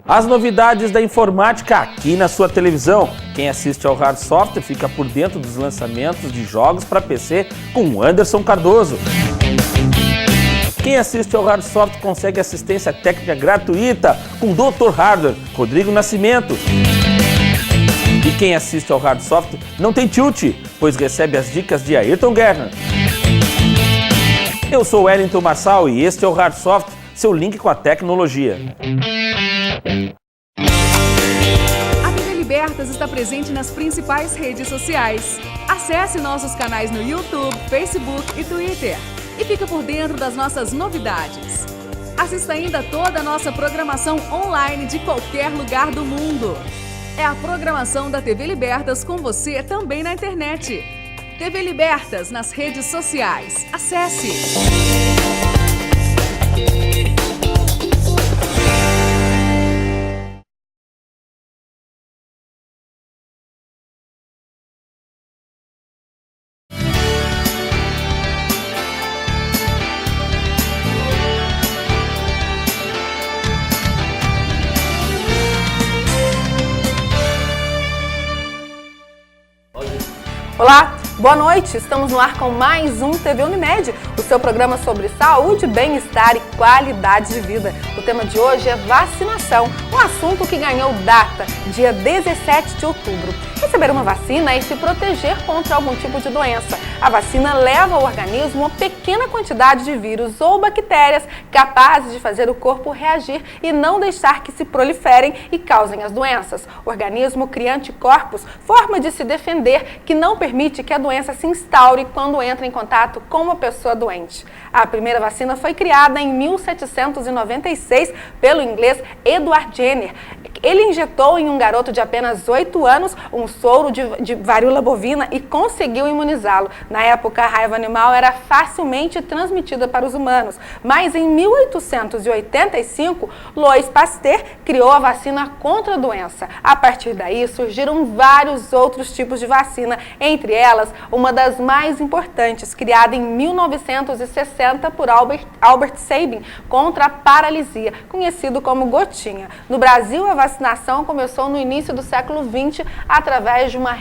As novidades da informática aqui na sua televisão. Quem assiste ao Hard Software fica por dentro dos lançamentos de jogos para PC com Anderson Cardoso. Quem assiste ao Hard Software consegue assistência técnica gratuita com Dr. Hardware, Rodrigo Nascimento. E quem assiste ao Hard Software não tem tilt, pois recebe as dicas de Ayrton Guerra. Eu sou Wellington Marçal e este é o Hard Software, seu link com a tecnologia. A TV Libertas está presente nas principais redes sociais. Acesse nossos canais no YouTube, Facebook e Twitter. E fica por dentro das nossas novidades. Assista ainda toda a nossa programação online de qualquer lugar do mundo. É a programação da TV Libertas com você também na internet. TV Libertas nas redes sociais. Acesse! Olá, boa noite. Estamos no ar com mais um TV Unimed, o seu programa sobre saúde, bem-estar e qualidade de vida. O tema de hoje é vacinação, um assunto que ganhou data, dia 17 de outubro. Receber uma vacina é se proteger contra algum tipo de doença. A vacina leva ao organismo uma pequena quantidade de vírus ou bactérias capazes de fazer o corpo reagir e não deixar que se proliferem e causem as doenças. O organismo cria anticorpos, forma de se defender, que não permite que a doença se instaure quando entra em contato com uma pessoa doente. A primeira vacina foi criada em 1796 pelo inglês Edward Jenner. Ele injetou em um garoto de apenas 8 anos um soro de varíola bovina e conseguiu imunizá-lo. Na época, a raiva animal era facilmente transmitida para os humanos, mas em 1885, Louis Pasteur criou a vacina contra a doença. A partir daí, surgiram vários outros tipos de vacina, entre elas, uma das mais importantes, criada em 1960 por Albert Sabin, contra a paralisia, conhecido como gotinha. No Brasil, a vacinação começou no início do século XX, através de uma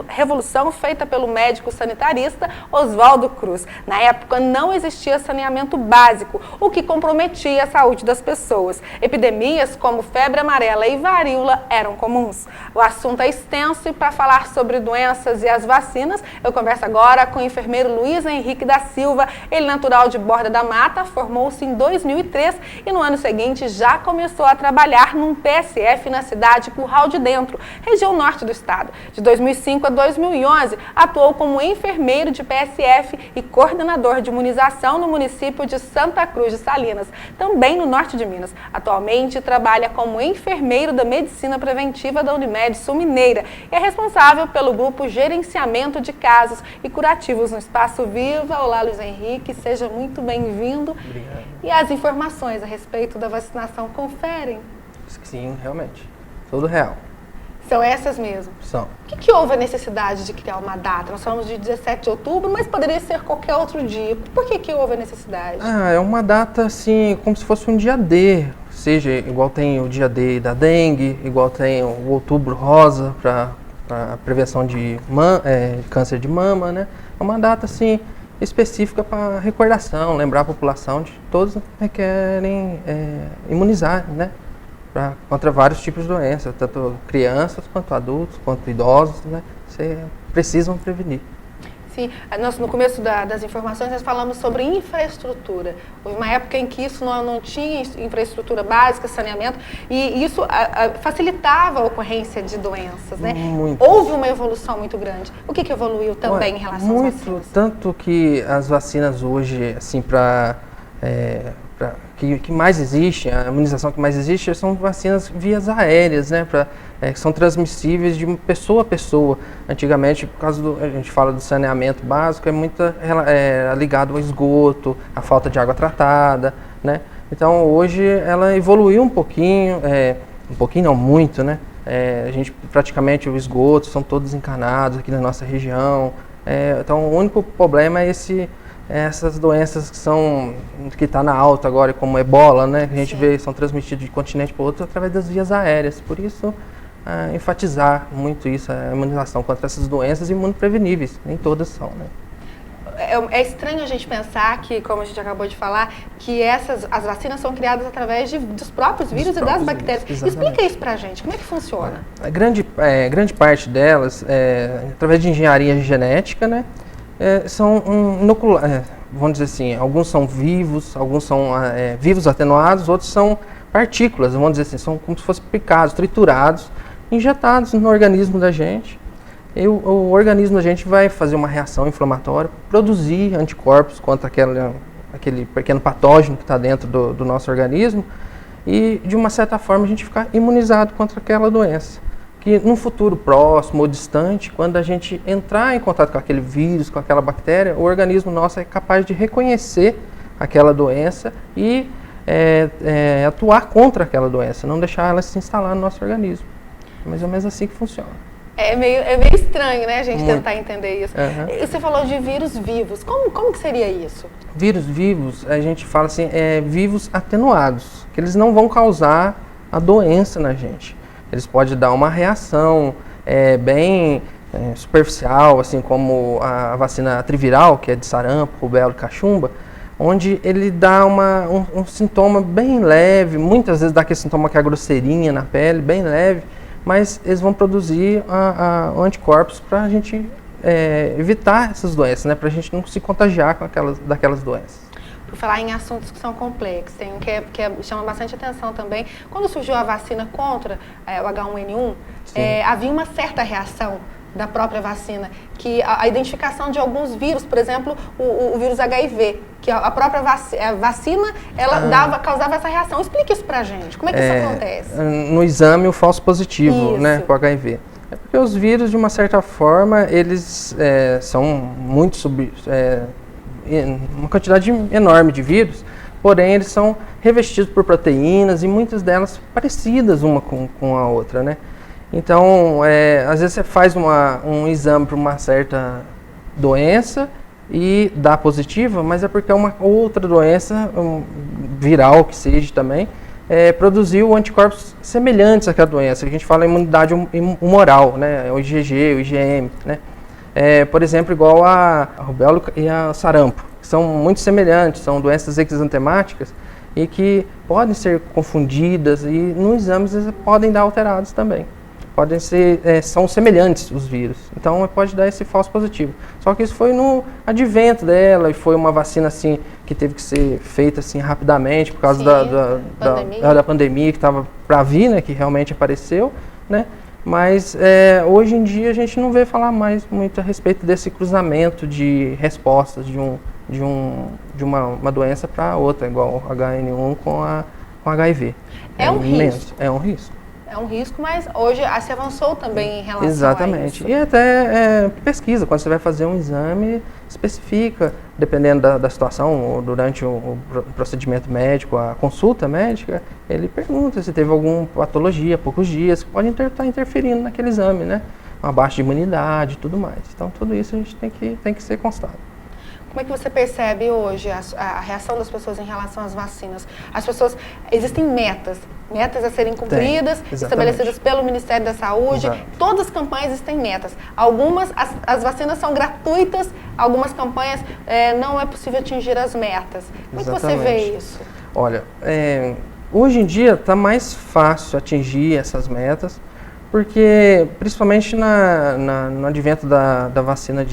revolução feita pelo médico sanitarista Oswaldo Cruz. Na época, não existia saneamento básico, o que comprometia a saúde das pessoas. Epidemias como febre amarela e varíola eram comuns. O assunto é extenso e para falar sobre doenças e as vacinas, eu converso agora com o enfermeiro Luiz Henrique da Silva. Ele, natural de Borda da Mata, formou-se em 2003 e no ano seguinte já começou a trabalhar num PSF na cidade Curral de Dentro, região norte do estado. De 2005 a 2011, atuou como enfermeiro de PSF e coordenador de imunização no município de Santa Cruz de Salinas, também no norte de Minas. Atualmente trabalha como enfermeiro da medicina preventiva da Unimed Sul Mineira e é responsável pelo grupo Gerenciamento de Casos e Curativos no Espaço Viva. Olá, Luiz Henrique, seja muito bem-vindo. Obrigado. E as informações a respeito da vacinação conferem? Sim, realmente. Tudo real. São essas mesmo? São. Por que houve a necessidade de criar uma data? Nós falamos de 17 de outubro, mas poderia ser qualquer outro dia. Por que houve a necessidade? É uma data assim, como se fosse um dia D. Seja, igual tem o dia D da dengue, igual tem o outubro rosa para a prevenção de câncer de mama, né? É uma data assim específica para recordação, lembrar a população de que todos requerem imunizar, né? Contra vários tipos de doenças, tanto crianças, quanto adultos, quanto idosos, né? Precisam prevenir. Sim, nós, no começo das informações nós falamos sobre infraestrutura. Houve uma época em que isso não tinha infraestrutura básica, saneamento, e isso facilitava a ocorrência de doenças, né? Muito. Houve uma evolução muito grande. O que evoluiu também em relação às vacinas? Tanto que as vacinas hoje, assim, que mais existe, a imunização que mais existe são vacinas vias aéreas, né, que são transmissíveis de pessoa a pessoa. Antigamente, por causa a gente fala do saneamento básico, é muito ligado ao esgoto, à falta de água tratada, né. Então hoje ela evoluiu um pouquinho não, muito, né. A gente praticamente, o esgoto são todos encanados aqui na nossa região. Então o único problema é esse essas doenças que está na alta agora, como ebola, né? Que a gente Sim. vê, são transmitidas de continente para outro através das vias aéreas. Por isso, enfatizar muito isso, a imunização contra essas doenças imunopreveníveis. Nem todas são, né? É estranho a gente pensar que, como a gente acabou de falar, que as vacinas são criadas através dos próprios vírus e das bactérias. Explica isso pra gente, como é que funciona? A grande parte delas, através de engenharia genética, né, são vamos dizer assim, alguns são vivos, alguns são vivos atenuados, outros são partículas, vamos dizer assim, são como se fossem picados, triturados, injetados no organismo da gente. E o organismo da gente vai fazer uma reação inflamatória, produzir anticorpos contra aquele pequeno patógeno que está dentro do nosso organismo e, de uma certa forma, a gente ficar imunizado contra aquela doença. Que num futuro próximo ou distante, quando a gente entrar em contato com aquele vírus, com aquela bactéria, o organismo nosso é capaz de reconhecer aquela doença e atuar contra aquela doença, não deixar ela se instalar no nosso organismo. É mais ou menos assim que funciona. É meio estranho, né, a gente tentar entender isso. E você falou de vírus vivos. Como que seria isso? Vírus vivos, a gente fala assim, vivos atenuados, que eles não vão causar a doença na gente. Eles podem dar uma reação bem superficial, assim como a vacina triviral, que é de sarampo, rubéola e cachumba, onde ele dá um sintoma bem leve, muitas vezes dá aquele sintoma que é a grosseirinha na pele, bem leve, mas eles vão produzir anticorpos para a gente evitar essas doenças, né? Para a gente não se contagiar daquelas doenças. Por falar em assuntos que são complexos, tem um que chama bastante atenção também. Quando surgiu a vacina contra o H1N1, havia uma certa reação da própria vacina, que a identificação de alguns vírus, por exemplo, o vírus HIV, que a própria vacina ela causava essa reação. Explique isso pra gente, como é que isso acontece? No exame, o falso positivo, né, com HIV. É porque os vírus, de uma certa forma, eles são muito uma quantidade enorme de vírus, porém eles são revestidos por proteínas e muitas delas parecidas uma com a outra, né? Então, às vezes você faz um exame para uma certa doença e dá positiva, mas é porque uma outra doença, viral que seja também, produziu anticorpos semelhantes àquela doença, que a gente fala imunidade humoral, né? O IgG, o IgM, né? Por exemplo, igual a rubéola e a sarampo, que são muito semelhantes, são doenças exantemáticas e que podem ser confundidas e nos exames eles podem dar alterados também. São semelhantes os vírus, então pode dar esse falso positivo. Só que isso foi no advento dela e foi uma vacina assim que teve que ser feita assim rapidamente por causa da pandemia que estava para vir, né, que realmente apareceu, né? Mas hoje em dia a gente não vê falar mais muito a respeito desse cruzamento de respostas de uma doença para outra, igual o HN1 com HIV. É um risco. É um risco. É um risco, mas hoje se avancou também em relação Exatamente. a isso. E até pesquisa, quando você vai fazer um exame, especifica, dependendo da situação, ou durante o procedimento médico, a consulta médica, ele pergunta se teve alguma patologia, poucos dias, que pode estar interferindo naquele exame, né? Uma baixa de imunidade e tudo mais. Então, tudo isso a gente tem que ser constado. Como é que você percebe hoje a reação das pessoas em relação às vacinas? Existem metas a serem cumpridas, estabelecidas pelo Ministério da Saúde. Exato. Todas as campanhas têm metas. Algumas, as vacinas são gratuitas, algumas campanhas não é possível atingir as metas. Como é que você vê isso? Olha, hoje em dia está mais fácil atingir essas metas, porque principalmente no advento da vacina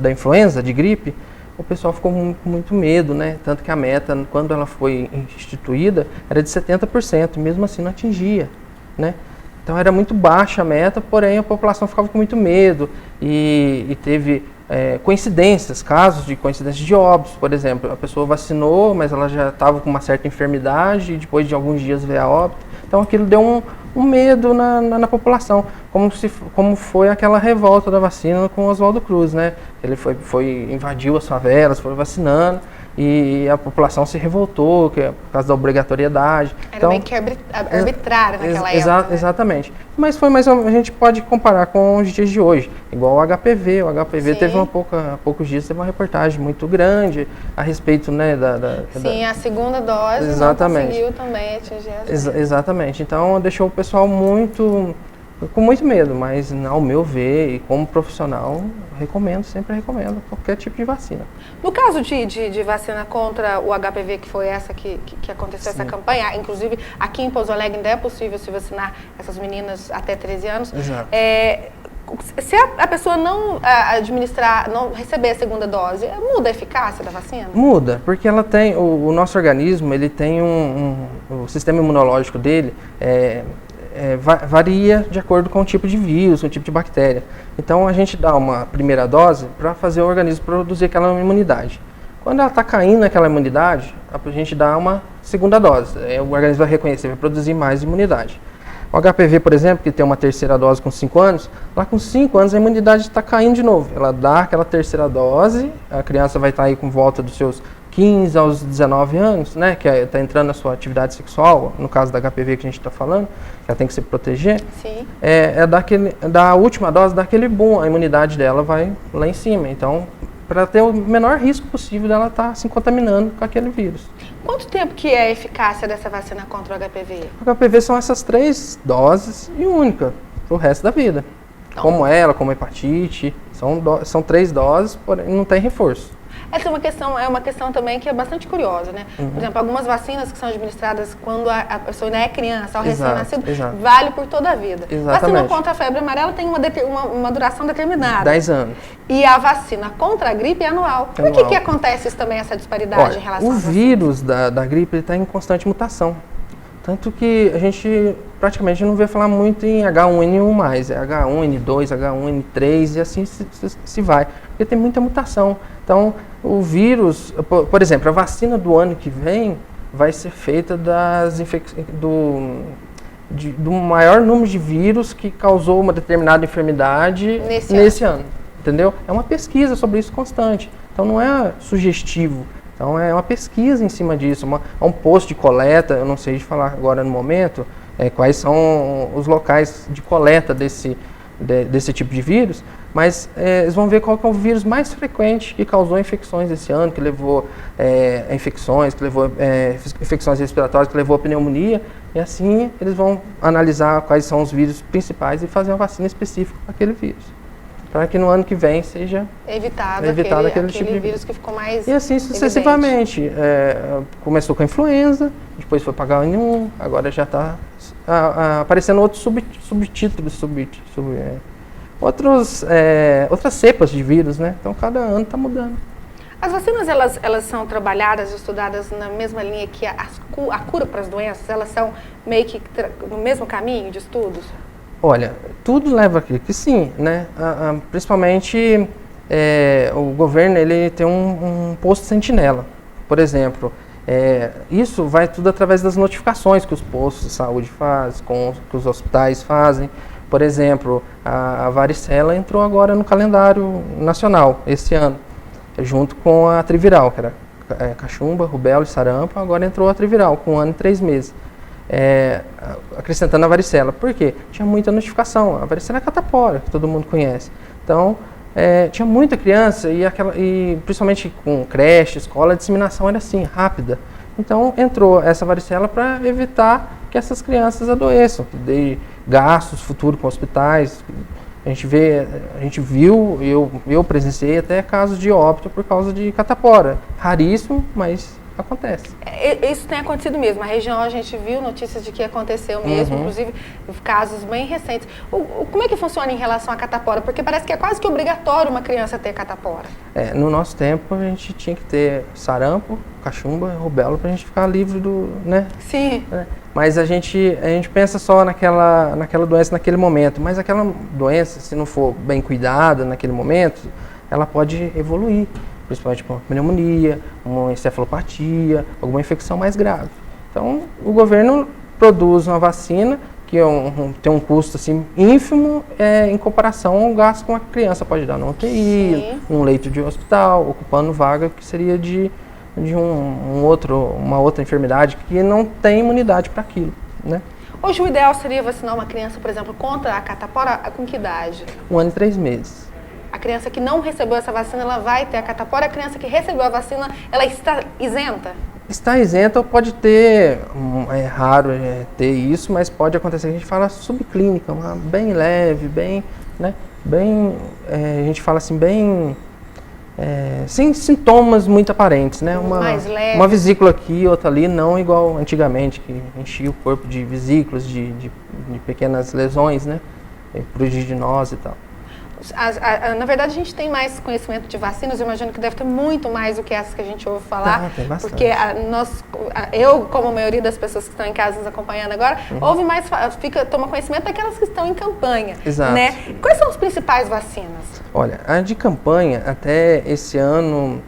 da influenza, de gripe, o pessoal ficou com muito medo, né? Tanto que a meta, quando ela foi instituída, era de 70%, mesmo assim não atingia, né? Então era muito baixa a meta, porém a população ficava com muito medo e teve casos de coincidências de óbitos, por exemplo. A pessoa vacinou, mas ela já estava com uma certa enfermidade e depois de alguns dias veio a óbito. Então aquilo deu um medo na população, como foi aquela revolta da vacina com Oswaldo Cruz, né? Ele invadiu as favelas, foi vacinando e a população se revoltou por causa da obrigatoriedade. Era então, meio que arbitrário naquela época. Né? Exatamente. Mas foi mais ou menos, a gente pode comparar com os dias de hoje, igual o HPV. O HPV teve há poucos dias teve uma reportagem muito grande a respeito, né, a segunda dose exatamente. Não conseguiu também atingir exatamente. Então deixou o pessoal com muito medo, mas ao meu ver e como profissional, sempre recomendo qualquer tipo de vacina. No caso de vacina contra o HPV, que foi essa que aconteceu, essa campanha, inclusive aqui em Pouso Alegre ainda é possível se vacinar essas meninas até 13 anos. Exato. Se a pessoa não não receber a segunda dose, muda a eficácia da vacina? Muda, porque ela tem, o nosso organismo, ele tem o sistema imunológico dele, varia de acordo com o tipo de vírus, com o tipo de bactéria. Então a gente dá uma primeira dose para fazer o organismo produzir aquela imunidade. Quando ela está caindo aquela imunidade, a gente dá uma segunda dose. O organismo vai reconhecer, vai produzir mais imunidade. O HPV, por exemplo, que tem uma terceira dose com 5 anos, lá com 5 anos a imunidade está caindo de novo. Ela dá aquela terceira dose, a criança vai estar aí com volta dos seus 15 aos 19 anos, né, que está entrando na sua atividade sexual, no caso da HPV que a gente está falando, ela tem que se proteger. Sim. Da última dose, daquele boom, a imunidade dela vai lá em cima. Então, para ter o menor risco possível dela estar se contaminando com aquele vírus. Quanto tempo que é a eficácia dessa vacina contra o HPV? O HPV são essas 3 doses e única para o resto da vida. Então, como a hepatite, são 3 doses, porém não tem reforço. Essa é uma questão também que é bastante curiosa, né? Por exemplo, algumas vacinas que são administradas quando a pessoa ainda é criança, ao recém-nascido, vale por toda a vida. Exatamente. A vacina contra a febre amarela tem uma duração determinada. 10 anos. E a vacina contra a gripe é anual. Por que acontece isso também, essa disparidade em relação a vacinas? O vírus da gripe está em constante mutação. Tanto que a gente praticamente não vê falar muito em H1N1 mais, é H1N2, H1N3 e assim se vai, porque tem muita mutação. Então, o vírus, por exemplo, a vacina do ano que vem vai ser feita do maior número de vírus que causou uma determinada enfermidade nesse ano, entendeu? É uma pesquisa sobre isso constante, então não é sugestivo. Então é uma pesquisa em cima disso, um posto de coleta, eu não sei de falar agora no momento, quais são os locais de coleta desse tipo de vírus, mas eles vão ver qual que é o vírus mais frequente que causou infecções esse ano, que levou infecções, que levou infecções respiratórias, que levou a pneumonia, e assim eles vão analisar quais são os vírus principais e fazer uma vacina específica para aquele vírus. Para que no ano que vem seja evitado aquele tipo de vírus que ficou mais e assim sucessivamente. Começou com a influenza, depois foi para H1N1, agora já está aparecendo outros subtítulos, outras cepas de vírus, né? Então cada ano está mudando. As vacinas, elas são trabalhadas, estudadas na mesma linha que a cura para as doenças? Elas são meio que no mesmo caminho de estudos? Olha, tudo leva aqui que sim, né? Principalmente o governo ele tem um posto sentinela, por exemplo. Isso vai tudo através das notificações que os postos de saúde fazem, que os hospitais fazem. Por exemplo, a varicela entrou agora no calendário nacional esse ano, junto com a triviral, que era cachumba, rubéola e sarampo. Agora entrou a triviral com 1 ano e 3 meses. Acrescentando a varicela. Por quê? Tinha muita notificação. A varicela é catapora, que todo mundo conhece. Então, tinha muita criança e principalmente com creche, escola, a disseminação era assim, rápida. Então, entrou essa varicela para evitar que essas crianças adoeçam, que dê gastos futuros com hospitais. A gente viu, eu presenciei até casos de óbito por causa de catapora. Raríssimo, mas acontece. Isso tem acontecido mesmo. A região, a gente viu notícias de que aconteceu mesmo, inclusive casos bem recentes. Como é que funciona em relação à catapora? Porque parece que é quase que obrigatório uma criança ter catapora. No nosso tempo, a gente tinha que ter sarampo, cachumba, rubéola, para a gente ficar livre do, né? Sim. Mas a gente pensa só naquela doença naquele momento. Mas aquela doença, se não for bem cuidada naquele momento, ela pode evoluir. Principalmente com uma pneumonia, uma encefalopatia, alguma infecção mais grave. Então, o governo produz uma vacina que tem um custo assim, ínfimo em comparação ao gasto que uma criança pode dar no UTI, num leito de hospital, ocupando vaga que seria de de uma outra enfermidade que não tem imunidade para aquilo, né? Hoje o ideal seria vacinar uma criança, por exemplo, contra a catapora com que idade? 1 ano e 3 meses. A criança que não recebeu essa vacina, ela vai ter a catapora. A criança que recebeu a vacina, ela está isenta? Está isenta ou pode ter, é raro ter isso, mas pode acontecer. A gente fala subclínica, bem leve, bem, né? Bem, a gente fala assim, bem, sem sintomas muito aparentes, né? Mais leve. Uma vesícula aqui, outra ali, não igual antigamente, que enchia o corpo de vesículas, de pequenas lesões, né? Pruriginose e tal. Na verdade, a gente tem mais conhecimento de vacinas, eu imagino que deve ter muito mais do que essas que a gente ouve falar. Tem bastante. Porque eu, como a maioria das pessoas que estão em casa nos acompanhando agora, ouve mais, toma conhecimento daquelas que estão em campanha. Exato. Né? Quais são as principais vacinas? Olha, a de campanha, até esse ano,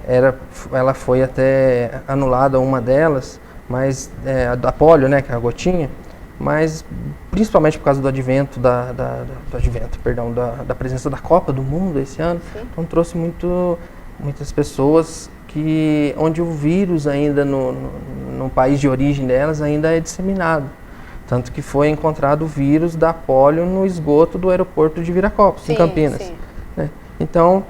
ela foi até anulada uma delas, mas a da polio, né, que é a gotinha, mas principalmente por causa do advento da presença da Copa do Mundo esse ano. Sim. Então trouxe muitas pessoas onde o vírus ainda no país de origem delas ainda é disseminado. Tanto que foi encontrado o vírus da polio no esgoto do aeroporto de Viracopos, em Campinas. Sim. Né? Então,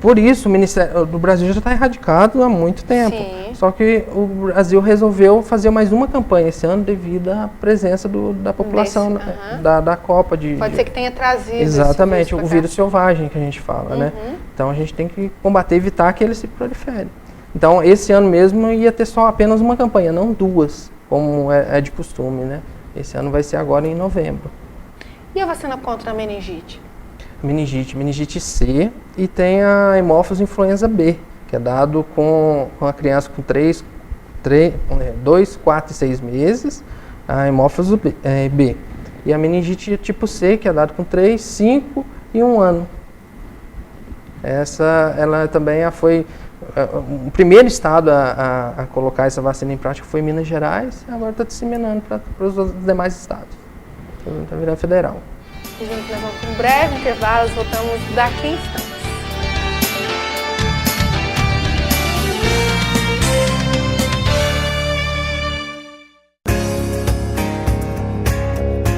por isso o Ministério do Brasil já está erradicado há muito tempo. Sim. Só que o Brasil resolveu fazer mais uma campanha esse ano devido à presença da população da Copa. Pode ser que tenha trazido. Exatamente, o vírus selvagem que a gente fala, né? Então a gente tem que combater, evitar que ele se prolifere. Então esse ano mesmo ia ter só apenas uma campanha, não duas, como é de costume, né? Esse ano vai ser agora em novembro. E a vacina contra a meningite? Meningite C, e tem a hemófilos influenza B, que é dado com a criança com 2, 4 e 6 meses, a hemófilos B. E a meningite tipo C, que é dado com 3, 5 e 1 ano. Ela também foi... O primeiro estado a colocar essa vacina em prática foi Minas Gerais, e agora está disseminando para os demais estados. Está virando federal. E, gente, nós vamos para um breve intervalo, voltamos daqui a instantes.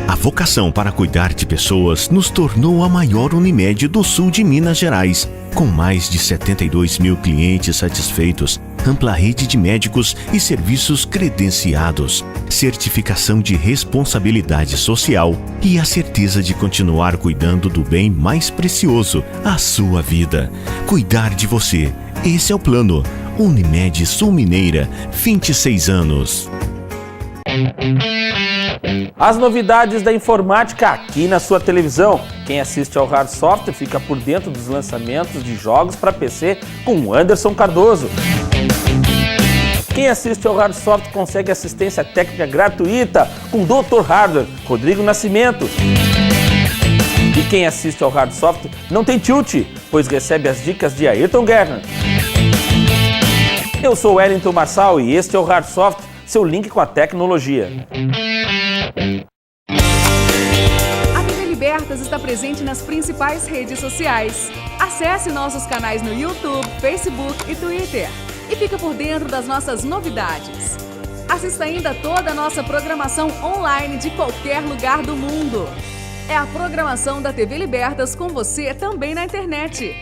A vocação para cuidar de pessoas nos tornou a maior Unimed do sul de Minas Gerais, com mais de 72 mil clientes satisfeitos, ampla rede de médicos e serviços credenciados, certificação de responsabilidade social e a certeza de continuar cuidando do bem mais precioso, a sua vida. Cuidar de você. Esse é o plano. Unimed Sul Mineira, 26 anos. As novidades da informática aqui na sua televisão. Quem assiste ao Hard Software fica por dentro dos lançamentos de jogos para PC com Anderson Cardoso. Quem assiste ao Hard Software consegue assistência técnica gratuita com Dr. Hardware, Rodrigo Nascimento. E quem assiste ao Hard Software não tem tilt, pois recebe as dicas de Ayrton Guerra. Eu sou Wellington Marçal e este é o Hard Software, seu link com a tecnologia. A TV Libertas está presente nas principais redes sociais. Acesse nossos canais no YouTube, Facebook e Twitter. E fica por dentro das nossas novidades. Assista ainda toda a nossa programação online de qualquer lugar do mundo. É a programação da TV Libertas com você também na internet.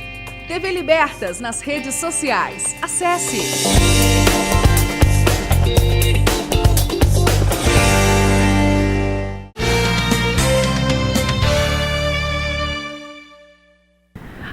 TV Libertas nas redes sociais. Acesse!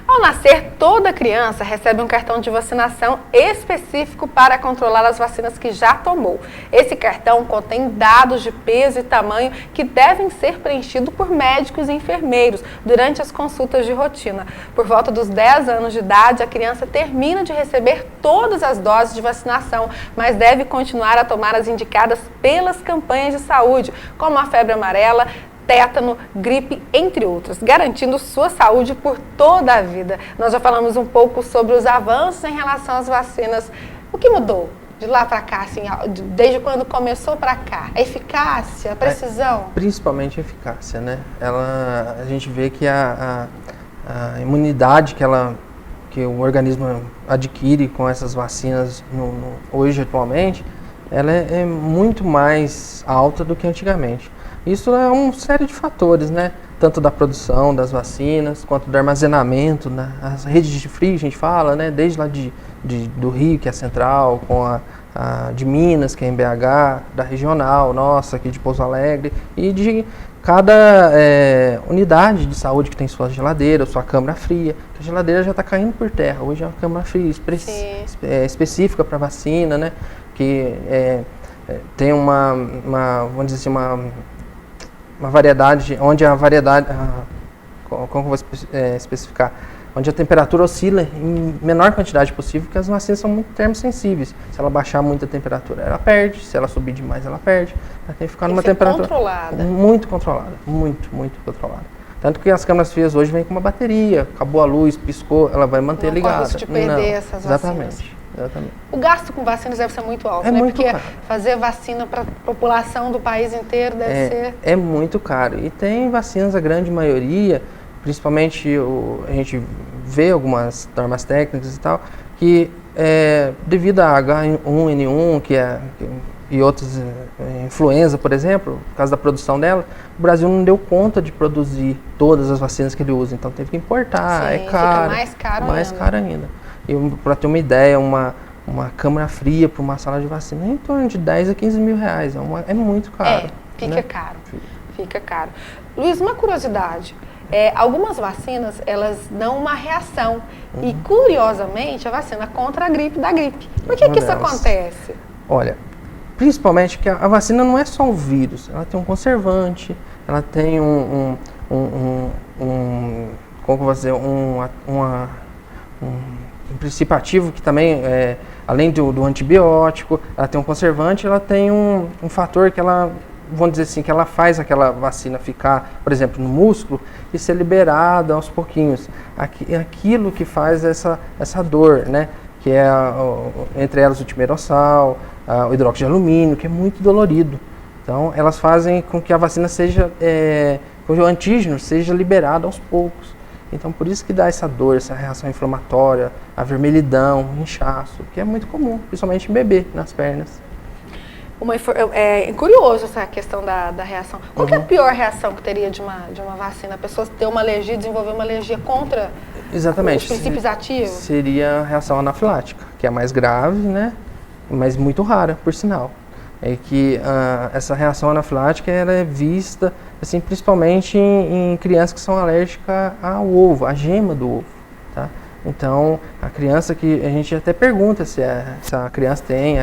Ao nascer, toda criança recebe um cartão de vacinação específico para controlar as vacinas que já tomou. Esse cartão contém dados de peso e tamanho que devem ser preenchidos por médicos e enfermeiros durante as consultas de rotina. Por volta dos 10 anos de idade, a criança termina de receber todas as doses de vacinação, mas deve continuar a tomar as indicadas pelas campanhas de saúde, como a febre amarela, tétano, gripe, entre outros, garantindo sua saúde por toda a vida. Nós já falamos um pouco sobre os avanços em relação às vacinas. O que mudou de lá para cá, assim, desde quando começou para cá? A eficácia, a precisão? Principalmente a eficácia, né? A gente vê que a imunidade que ela que o organismo adquire com essas vacinas hoje, atualmente, ela é muito mais alta do que antigamente. Isso é uma série de fatores, né? Tanto da produção das vacinas, quanto do armazenamento, né? As redes de frio, a gente fala, né? Desde lá do Rio, que é a central, com a de Minas, que é em BH, da regional, nossa, aqui de Pouso Alegre, e de cada unidade de saúde que tem sua geladeira, sua câmara fria. A geladeira já está caindo por terra, hoje é uma câmara fria específica para vacina, né? Que tem vamos dizer assim, uma variedade, onde a variedade, como eu vou especificar, onde a temperatura oscila em menor quantidade possível, porque as vacinas são muito termosensíveis. Se ela baixar muito a temperatura, ela perde. Se ela subir demais, ela perde. Ela tem que ficar numa temperatura controlada. Muito controlada, muito controlada. Tanto que as câmeras frias hoje vêm com uma bateria, acabou a luz, piscou, ela vai manter ligada. Não corre risco de perder essas vacinas. Exatamente. O gasto com vacinas deve ser muito alto, né? Muito porque caro. Fazer vacina para a população do país inteiro deve ser... É muito caro. E tem vacinas, a grande maioria, principalmente a gente vê algumas normas técnicas e tal, que devido a H1N1 e outras, influenza, por exemplo, por causa da produção dela, o Brasil não deu conta de produzir todas as vacinas que ele usa, então teve que importar. Sim, é caro. Fica mais caro ainda. E para ter uma ideia, uma câmara fria para uma sala de vacina é em torno de 10 a 15 mil reais. É muito caro. Fica né? caro. Fica caro. Luiz, uma curiosidade. Algumas vacinas, elas dão uma reação. E, curiosamente, a vacina contra a gripe da gripe. Por que isso acontece? Olha, principalmente que a vacina não é só o vírus. Ela tem um conservante, ela tem como que eu vou dizer, um princípio ativo que também, além do antibiótico, ela tem um conservante, ela tem um fator que ela, vamos dizer assim, que ela faz aquela vacina ficar, por exemplo, no músculo e ser liberada aos pouquinhos. Aquilo que faz essa dor, né? Que é, entre elas, o timerossal, o hidróxido de alumínio, que é muito dolorido. Então, elas fazem com que a vacina seja, com que o antígeno seja liberado aos poucos. Então, por isso que dá essa dor, essa reação inflamatória, a vermelhidão, inchaço, que é muito comum, principalmente em bebê, nas pernas. É curioso essa questão da reação. Qual que é a pior reação que teria de uma vacina? A pessoa ter uma alergia, desenvolver uma alergia contra os princípios ativos? Seria a reação anafilática, que é a mais grave, né? Mas muito rara, por sinal. É que essa reação anafilática ela é vista assim, principalmente em crianças que são alérgicas ao ovo, à gema do ovo. Tá? Então, a criança que a gente até pergunta se a criança tem,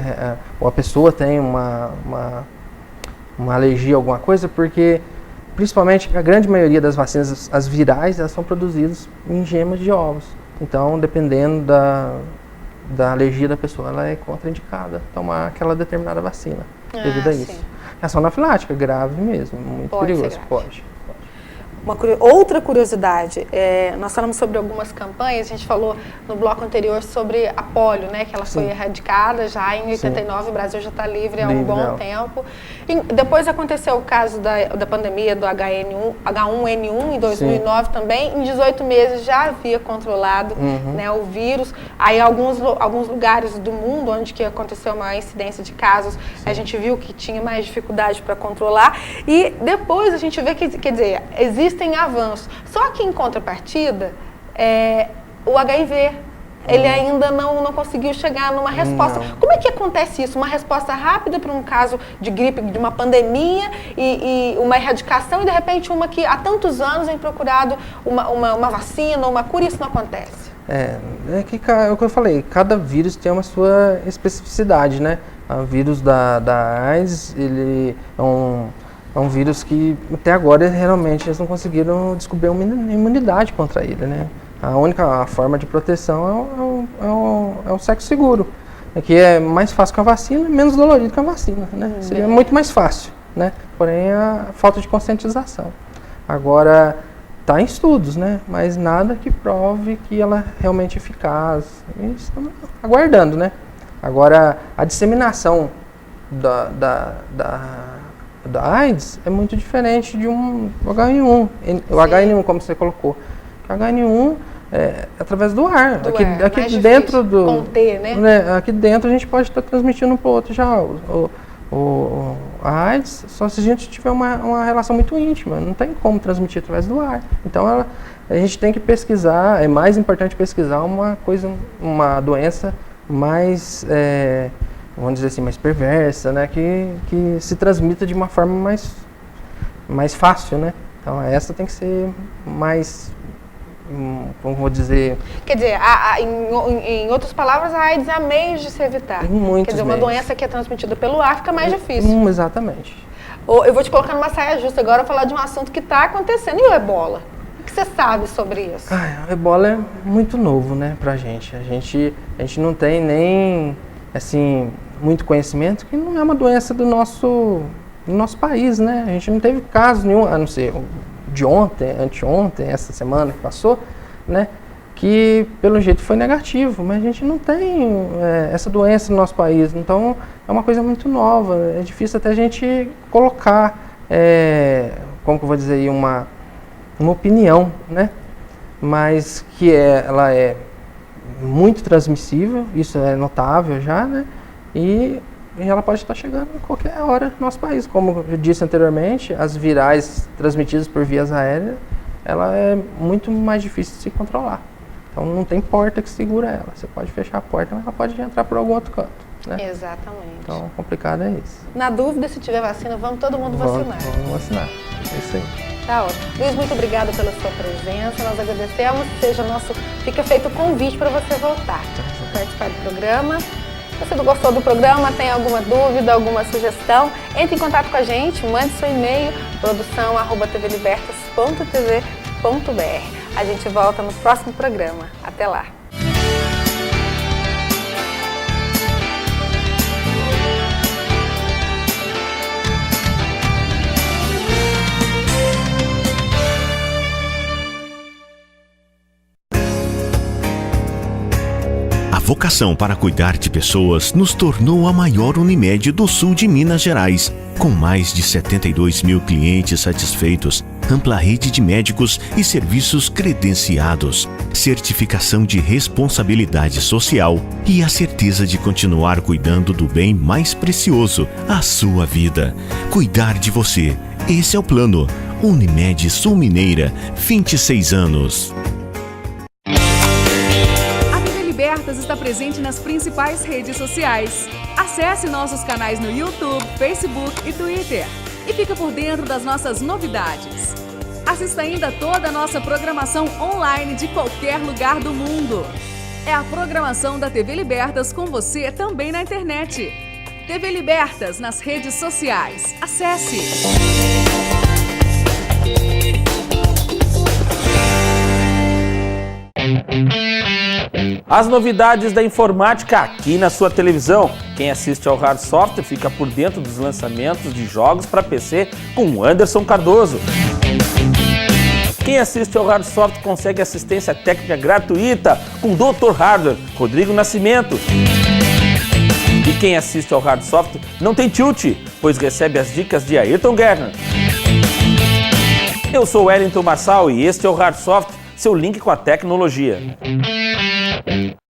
ou a pessoa tem uma alergia a alguma coisa, porque principalmente a grande maioria das vacinas, as virais, elas são produzidas em gemas de ovos. Então, dependendo da alergia da pessoa, ela é contraindicada tomar aquela determinada vacina devido a isso. Reação anafilática, grave mesmo, muito perigoso. Pode. Outra curiosidade, nós falamos sobre algumas campanhas, a gente falou no bloco anterior sobre a polio, né, que ela foi erradicada já em 89, o Brasil já está livre há um bom tempo. E depois aconteceu o caso da pandemia do H1N1 em 2009 também, em 18 meses já havia controlado né, o vírus. Aí alguns lugares do mundo onde que aconteceu uma incidência de casos, a gente viu que tinha mais dificuldade para controlar e depois a gente vê que, quer dizer, existem avanços. Só que em contrapartida, o HIV, ele ainda não conseguiu chegar numa resposta. Como é que acontece isso? Uma resposta rápida para um caso de gripe, de uma pandemia e uma erradicação e de repente uma que há tantos anos vem procurado uma vacina, uma cura, isso não acontece? É o que eu falei, cada vírus tem uma sua especificidade, né? O vírus da AIDS, ele é um vírus que até agora realmente eles não conseguiram descobrir uma imunidade contra ele, né? A única forma de proteção é o sexo seguro, que é mais fácil que a vacina e menos dolorido que a vacina, né? Seria muito mais fácil, né? Porém, a falta de conscientização. Agora, está em estudos, né? Mas nada que prove que ela é realmente eficaz. Estamos aguardando, né? Agora, a disseminação da AIDS é muito diferente de um H1N1. O H1N1, como você colocou. O H1N1, através do ar. Aqui dentro do conter, né? Aqui dentro a gente pode estar transmitindo um para o outro já. A AIDS, só se a gente tiver uma relação muito íntima, não tem como transmitir através do ar. Então a gente tem que pesquisar, é mais importante pesquisar uma doença mais, vamos dizer assim, mais perversa, né? Que se transmita de uma forma mais fácil, né? Então essa tem que ser mais, como vou dizer... Quer dizer, em outras palavras, a AIDS há meios de se evitar. Quer dizer, uma doença que é transmitida pelo ar fica mais difícil. Exatamente. Eu vou te colocar numa saia justa agora, falar de um assunto que está acontecendo. E o ebola? O que você sabe sobre isso? O ebola é muito novo, né, pra gente. A gente não tem nem, assim, muito conhecimento, que não é uma doença do nosso país, né? A gente não teve caso nenhum, a não ser de ontem, anteontem, essa semana que passou, né, que pelo jeito foi negativo, mas a gente não tem essa doença no nosso país, então é uma coisa muito nova, é difícil até a gente colocar, como que eu vou dizer aí, uma opinião, né, mas que ela é muito transmissível, isso é notável já, né, e ela pode estar chegando a qualquer hora no nosso país. Como eu disse anteriormente, as virais transmitidas por vias aéreas, ela é muito mais difícil de se controlar. Então não tem porta que segura ela. Você pode fechar a porta, mas ela pode entrar por algum outro canto, né? Exatamente. Então, complicado é isso. Na dúvida, se tiver vacina, vamos todo mundo vacinar. Vamos vacinar. É isso aí. Tá ótimo. Luiz, muito obrigada pela sua presença. Nós agradecemos. Fica feito o convite para você voltar, participar do programa. Se você gostou do programa, tem alguma dúvida, alguma sugestão, entre em contato com a gente, mande seu e-mail, produção@tvlibertas.tv.br. A gente volta no próximo programa. Até lá! A vocação para cuidar de pessoas nos tornou a maior Unimed do sul de Minas Gerais, com mais de 72 mil clientes satisfeitos, ampla rede de médicos e serviços credenciados, certificação de responsabilidade social e a certeza de continuar cuidando do bem mais precioso, a sua vida. Cuidar de você, esse é o plano. Unimed Sul Mineira, 26 anos. Está presente nas principais redes sociais. Acesse nossos canais no YouTube, Facebook e Twitter. E fica por dentro das nossas novidades. Assista ainda toda a nossa programação online de qualquer lugar do mundo. É a programação da TV Libertas com você também na internet. TV Libertas nas redes sociais. Acesse! As novidades da informática aqui na sua televisão. Quem assiste ao Hard Software fica por dentro dos lançamentos de jogos para PC com Anderson Cardoso. Quem assiste ao Hard Software consegue assistência técnica gratuita com Dr. Hardware, Rodrigo Nascimento. E quem assiste ao Hard Software não tem tilt, pois recebe as dicas de Ayrton Gerner. Eu sou Wellington Marçal e este é o Hard Software, seu link com a tecnologia.